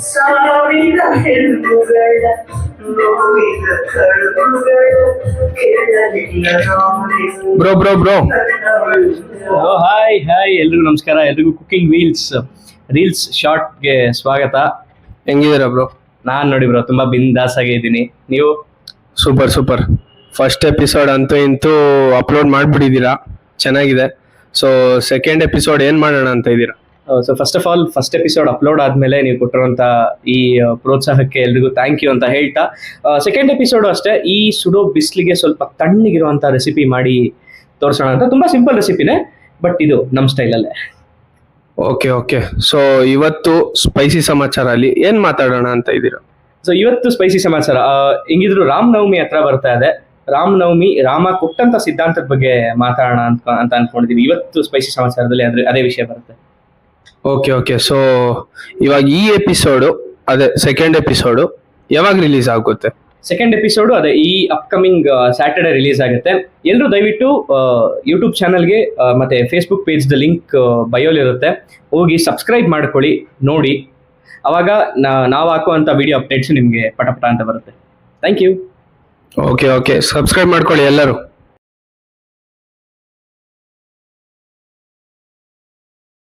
ಸಾವಿರ ಹೆಣ್ಣುಗಳ ನೋವಿದ ಕಣ್ಣುಗಳ ಕೇಳಲಿಲ್ಲ ನೋಡಿರು. ಬ್ರೋ ಹಾಯ್ ಎಲ್ರಿಗೂ ನಮಸ್ಕಾರ. ಎಲ್ರಿಗೂ ಕುಕಿಂಗ್ ರೀಲ್ಸ್ ಶಾರ್ಟ್ಗೆ ಸ್ವಾಗತ. ಹೆಂಗಿದ್ದೀರಾ ಬ್ರೋ? ನಾನ್ ನೋಡಿ ಬ್ರೋ ತುಂಬಾ ಬಿಂದಾಸ್ ಆಗಿ ಇದ್ದೀನಿ. ನೀವು? ಸೂಪರ್. ಫಸ್ಟ್ ಎಪಿಸೋಡ್ ಅಂತೂ ಇಂತೂ ಅಪ್ಲೋಡ್ ಮಾಡ್ಬಿಟ್ಟಿದ್ದೀರಾ, ಚೆನ್ನಾಗಿದೆ. ಸೊ ಸೆಕೆಂಡ್ ಎಪಿಸೋಡ್ ಏನ್ ಮಾಡೋಣ ಅಂತ ಇದ್ದೀರಾ? So first of all first episode upload ಆದ್ಮೇಲೆ ನೀವು ಕೊಟ್ಟಿರುವಂತ ಈ ಪ್ರೋತ್ಸಾಹಕ್ಕೆ ಎಲ್ರಿಗೂ ಥ್ಯಾಂಕ್ ಯು ಅಂತ ಹೇಳ್ತಾ, ಸೆಕೆಂಡ್ ಎಪಿಸೋಡು ಅಷ್ಟೇ ಈ ಸುಡೋ ಬಿಸಿಲಿಗೆ ಸ್ವಲ್ಪ ತಣ್ಣಗಿರುವಂತ ರೆಸಿಪಿ ಮಾಡಿ ತೋರಿಸೋಣ ಅಂತ. ತುಂಬಾ ಸಿಂಪಲ್ ರೆಸಿಪಿನೇ, ಬಟ್ ಇದು ನಮ್ಮ ಸ್ಟೈಲಲ್ಲೇ. ಓಕೆ. ಸೊ ಇವತ್ತು ಸ್ಪೈಸಿ ಸಮಾಚಾರ ಅಲ್ಲಿ ಏನ್ ಮಾತಾಡೋಣ ಅಂತ ಇದ್ದೀರಾ? ಸೊ ಇವತ್ತು ಸ್ಪೈಸಿ ಸಮಾಚಾರ, ಹೆಂಗಿದ್ರು ರಾಮನವಮಿ ಹತ್ರ ಬರ್ತಾ ಇದೆ. ರಾಮನವಮಿ, ರಾಮ ಕೊಟ್ಟಂತ ಸಿದ್ಧಾಂತದ ಬಗ್ಗೆ ಮಾತಾಡೋಣ ಅಂತ ಅನ್ಕೊಂಡಿದೀವಿ. ಇವತ್ತು ಸ್ಪೈಸಿ ಸಮಾಚಾರದಲ್ಲಿ ಅದೇ ವಿಷಯ ಬರುತ್ತೆ. ಓಕೆ. ಸೊ ಇವಾಗ ಈ ಎಪಿಸೋಡು, ಅದೇ ಸೆಕೆಂಡ್ ಎಪಿಸೋಡು ಯಾವಾಗ ರಿಲೀಸ್ ಆಗುತ್ತೆ? ಸೆಕೆಂಡ್ ಎಪಿಸೋಡು ಅದೇ ಈ ಅಪ್ಕಮಿಂಗ್ ಸ್ಯಾಟರ್ಡೆ ರಿಲೀಸ್ ಆಗುತ್ತೆ. ಎಲ್ಲರೂ ದಯವಿಟ್ಟು ಯೂಟ್ಯೂಬ್ ಚಾನಲ್ಗೆ ಮತ್ತೆ ಫೇಸ್ಬುಕ್ ಪೇಜ್ದ ಲಿಂಕ್ ಬಯೋಲಿ ಇರುತ್ತೆ, ಹೋಗಿ ಸಬ್ಸ್ಕ್ರೈಬ್ ಮಾಡ್ಕೊಳ್ಳಿ, ನೋಡಿ. ಅವಾಗ ನಾವು ಹಾಕುವಂಥ ವಿಡಿಯೋ ಅಪ್ಡೇಟ್ಸ್ ನಿಮಗೆ ಪಟ ಅಂತ ಬರುತ್ತೆ. Thank you. ಓಕೆ. ಸಬ್ಸ್ಕ್ರೈಬ್ ಮಾಡ್ಕೊಳ್ಳಿ ಎಲ್ಲರೂ.